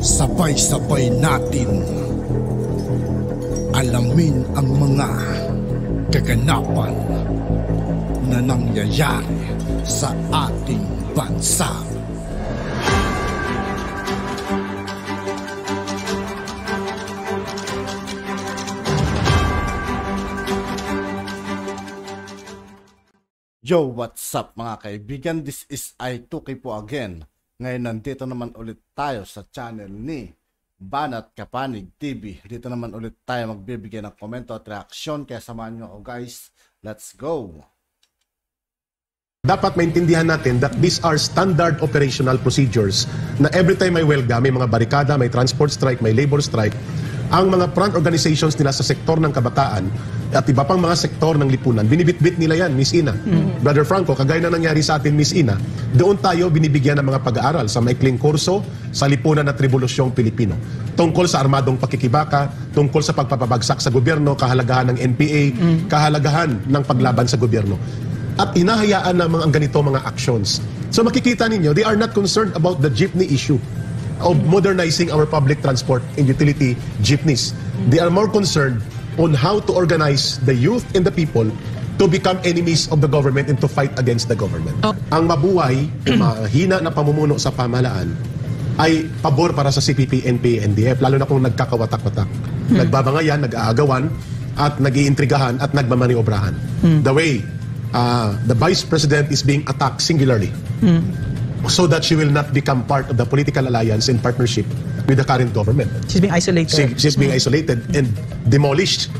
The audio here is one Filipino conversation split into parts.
Sabay-sabay natin alamin ang mga kaganapan na nangyayari sa ating bansa. Yo, what's up mga kaibigan? This is I2K po again. Ngayon nandito naman ulit tayo sa channel ni Banat Kapanig TV. Dito naman ulit tayo magbibigay ng komento at reaksyon. Kaya samahan nyo ako guys. Let's go! Dapat maintindihan natin that these are standard operational procedures na every time may welga, may mga barikada, may transport strike, may labor strike, ang mga front organizations nila sa sektor ng kabataan at iba pang mga sektor ng lipunan, binibitbit nila yan, Miss Ina. Brother Franco, kagaya na nangyari sa atin, Miss Ina, doon tayo binibigyan ng mga pag-aaral sa maikling kurso sa lipunan at revolusyong Pilipino. Tungkol sa armadong pakikibaka, tungkol sa pagpapabagsak sa gobyerno, kahalagahan ng NPA, kahalagahan ng paglaban sa gobyerno. At hinahayaan ng mga ganito mga actions. So makikita ninyo, they are not concerned about the jeepney issue of modernizing our public transport and utility jeepneys. They are more concerned on how to organize the youth and the people to become enemies of the government and to fight against the government. Ang mabuhay, mahina na pamumuno sa pamahalaan ay pabor para sa CPP, NPA, NDF, lalo na kung nagkakawatak-watak. Nagbabangayan, nag-aagawan, at nag-iintrigahan at nagmamaniobrahan. The way the Vice President is being attacked singularly so that she will not become part of the political alliance and partnership with the current government. She's being isolated. She's being isolated and demolished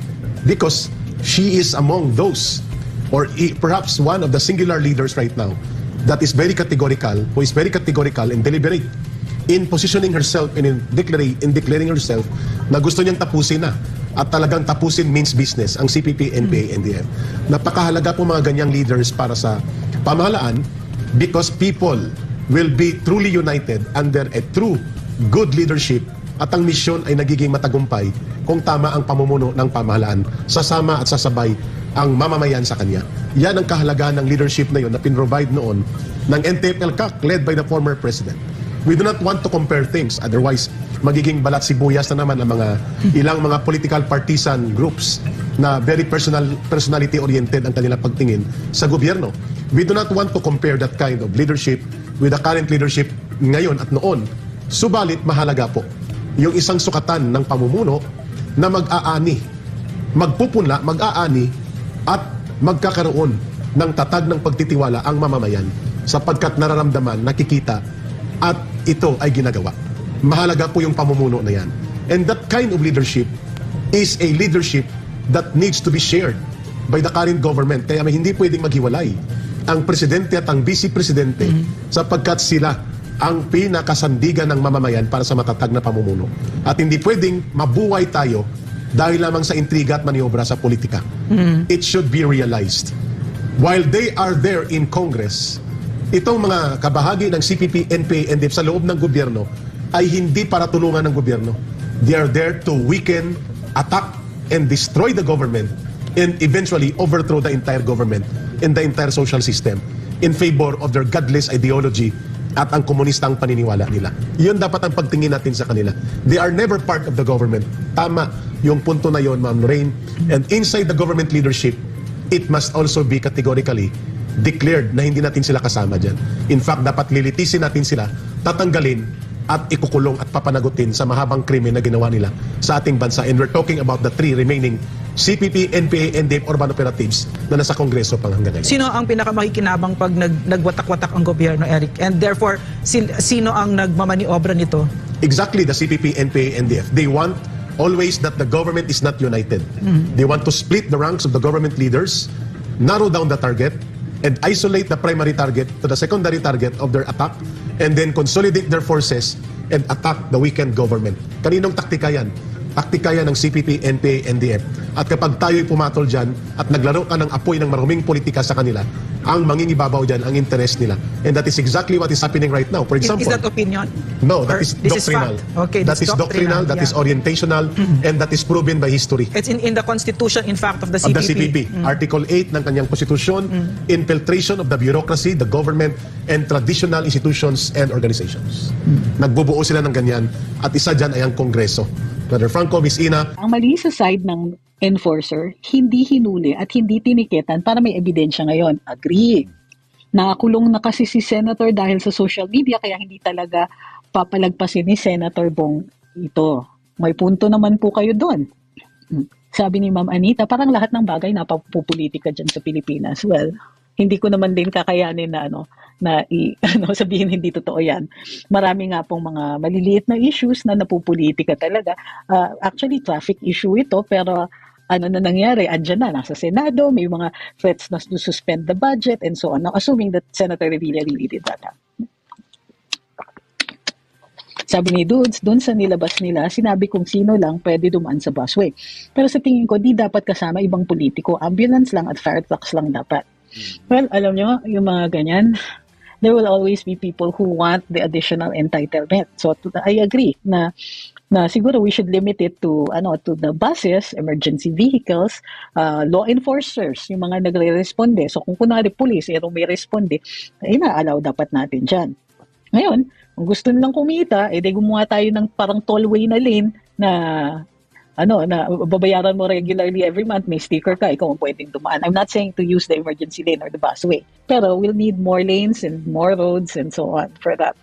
because she is among those, or perhaps one of the singular leaders right now that is very categorical, who is very categorical and deliberate in positioning herself and in declaring herself na gusto niyang tapusin na. At talagang tapusin means business ang CPP, NPA, NDF. Napakahalaga po mga ganyang leaders para sa pamahalaan because people will be truly united under a true good leadership at ang misyon ay nagiging matagumpay kung tama ang pamumuno ng pamahalaan, sasama at sasabay ang mamamayan sa kanya. Yan ang kahalagahan ng leadership na yun na pinrovide noon ng NTF-ELCAC led by the former president. We do not want to compare things, otherwise magiging balat sibuyas na naman ang mga ilang mga political partisan groups na very personality oriented ang kanilang pagtingin sa gobyerno. We do not want to compare that kind of leadership with the current leadership ngayon at noon. Subalit mahalaga po yung isang sukatan ng pamumuno na mag-aani, magpupunla, mag-aani at magkakaroon ng tatag ng pagtitiwala ang mamamayan sapagkat nararamdaman, nakikita at ito ay ginagawa. Mahalaga po yung pamumuno na yan. And that kind of leadership is a leadership that needs to be shared by the current government. Kaya hindi pwedeng maghiwalay ang presidente at ang vice-presidente sapagkat sila ang pinakasandigan ng mamamayan para sa matatag na pamumuno. At hindi pwedeng mabuhay tayo dahil lamang sa intriga at maniobra sa politika. It should be realized. While they are there in Congress, itong mga kabahagi ng CPP, NPA, NDF sa loob ng gobyerno ay hindi para tulungan ng gobyerno. They are there to weaken, attack, and destroy the government and eventually overthrow the entire government and the entire social system in favor of their godless ideology at ang komunistang paniniwala nila. Yun dapat ang pagtingin natin sa kanila. They are never part of the government. Tama yung punto na yon, Ma'am Lorraine. And inside the government leadership, it must also be categorically declared na hindi natin sila kasama dyan. In fact, dapat lilitisin natin sila, tatanggalin at ikukulong at papanagutin sa mahabang krimen na ginawa nila sa ating bansa. And we're talking about the 3 remaining CPP, NPA, NDF urban operatives na nasa Kongreso pang hanggang ngayon. Sino ang pinakamakikinabang pag nagwatak-watak ang gobyerno, Eric? And therefore, sino ang nagmamaniobra nito? Exactly, the CPP, NPA, NDF. They want always that the government is not united. They want to split the ranks of the government leaders, narrow down the target, and isolate the primary target to the secondary target of their attack, and then consolidate their forces and attack the weakened government. Kaninong taktika yan? taktika yan ng CPP, NPA, NDF. At kapag tayo'y pumatol dyan at naglaro ka ng apoy ng maruming politika sa kanila, ang mangingibabaw dyan ang interest nila. And that is exactly what is happening right now. For example, Is that opinion? no, that Or is this is doctrinal. fact? Okay, that this is doctrinal, that is yeah. orientational, and that is proven by history. It's in the constitution, in fact, of the Of CPP. the CPP. Article 8 ng kanyang konstitusyon, infiltration of the bureaucracy, the government, and traditional institutions and organizations. Nagbubuo sila ng ganyan at isa dyan ay ang Kongreso. Brother Franco, Miss Ina, Ang mali sa side ng enforcer, hindi hinuli at hindi tiniketan para may ebidensya ngayon. Agree. Nakakulong na kasi si Senator dahil sa social media kaya hindi talaga papalagpasin ni Senator Bong ito. May punto naman po kayo doon. Sabi ni Ma'am Anita, parang lahat ng bagay napapupolitika dyan sa Pilipinas. Well, hindi ko naman din kakayanin na sabihin hindi totoo yan. Marami nga pong mga maliliit na issues na napupolitika talaga. Actually, traffic issue ito, pero ano na nangyari, andyan na, nasa Senado, may mga threats na to suspend the budget and so on. Now, assuming that Senator Revilla really did that. Sabi ni Dudes, doon sa nilabas nila, sinabi kung sino lang pwede dumaan sa busway. Pero sa tingin ko, di dapat kasama ibang politiko. Ambulance lang at fire trucks lang dapat. Well, alam nyo, yung mga ganyan, there will always be people who want the additional entitlement. So I agree na siguro we should limit it to the buses, emergency vehicles, law enforcers, yung mga nagre-responde. So kung kunwari police, may responde, ina-allow dapat natin dyan. Ngayon, kung gusto nilang kumita, gumawa tayo ng parang tollway na lane na babayaran mo regularly every month, may sticker ka, ikaw ang pwedeng dumaan. I'm not saying to use the emergency lane or the busway, pero we'll need more lanes and more roads and so on for that.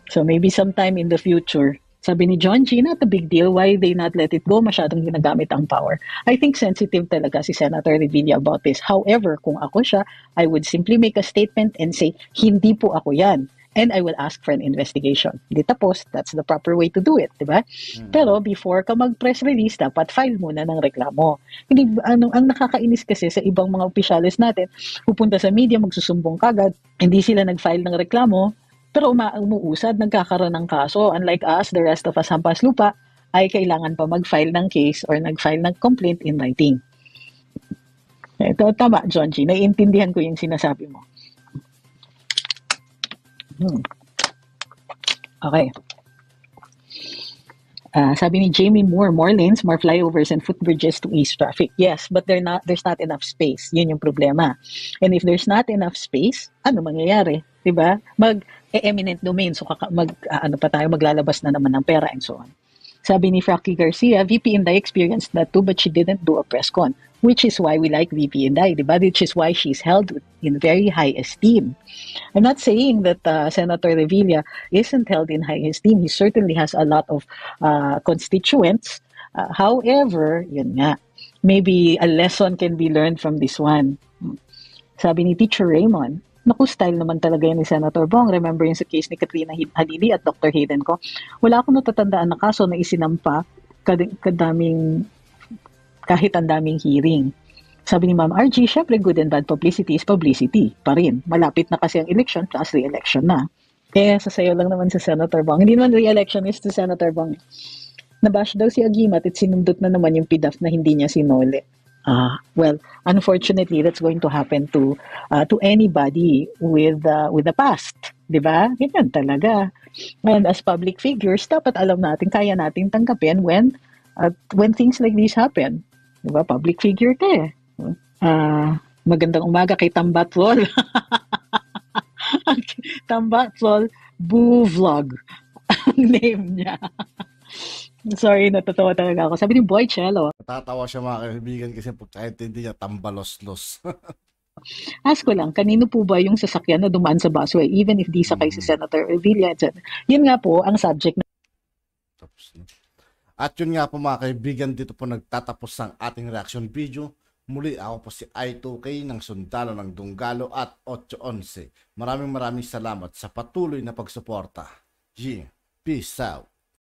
So maybe sometime in the future, sabi ni John G, not a big deal, why they not let it go, masyadong ginagamit ang power. I think sensitive talaga si Senator Revilla about this. However, kung ako siya, I would simply make a statement and say, hindi po ako yan. And I will ask for an investigation. Di tapos, that's the proper way to do it, di ba? Pero before ka mag-press release, dapat file muna ng reklamo. Hindi, ang nakakainis kasi sa ibang mga opisyalis natin, pupunta sa media, magsusumbong kagad, hindi sila nag-file ng reklamo, pero umuusad, nagkakaroon ng kaso. Unlike us, the rest of us hampas lupa, ay kailangan pa mag-file ng case or nag-file ng complaint in writing. Ito, tama, John G. Naiintindihan ko yung sinasabi mo. Okay. Sabi ni Jamie Moore, more lanes, more flyovers, and footbridges to ease traffic. Yes, but there's not enough space. Yun yung problema. And if there's not enough space, ano mangyayari? Diba? Eminent domain. So, maglalabas na naman ng pera and so on. Sabi ni Frankie Garcia, VP Inday experienced that too, but she didn't do a press con, which is why we like VP Inday, diba? Which is why she's held in very high esteem. I'm not saying that Senator Revilla isn't held in high esteem. He certainly has a lot of constituents. However, yun nga, maybe a lesson can be learned from this one. Sabi ni Teacher Raymond, naku, style naman talaga yun ni Senator Bong. Remember yung sa case ni Katrina Halili at Dr. Hayden ko. Wala akong natatandaan na kaso na isinampa kahit ang daming hearing. Sabi ni Ma'am RG, syempre good and bad publicity is publicity pa rin. Malapit na kasi ang election plus re-election na. Sasayaw lang naman sa Senator Bong. Hindi naman re-election is to Senator Bong. Nabash daw si Agimat at sinundot na naman yung PDAF na hindi niya sinole. Well, unfortunately, that's going to happen to anybody with the past, di ba? Ganyan talaga. And as public figures, dapat alam natin, kaya natin tanggapin when things like this happen. Di ba? Public figure ka eh. Magandang umaga kay Tambatrol. Tambatrol Boo Vlog ang name niya. Sorry, natatawa talaga ako. Sabi ni Boy Cello. Natatawa siya mga kaibigan kasi kahit hindi niya tambalos-los. Ask ko lang, kanino po ba yung sasakyan na dumaan sa busway even if di sakay si Senator Revilla? Yun nga po ang subject na. At yun nga po mga kaibigan, dito po nagtatapos ang ating reaction video. Muli ako po si I2K ng Sundalo ng Dunggalo at 811. Maraming salamat sa patuloy na pagsuporta. Peace out.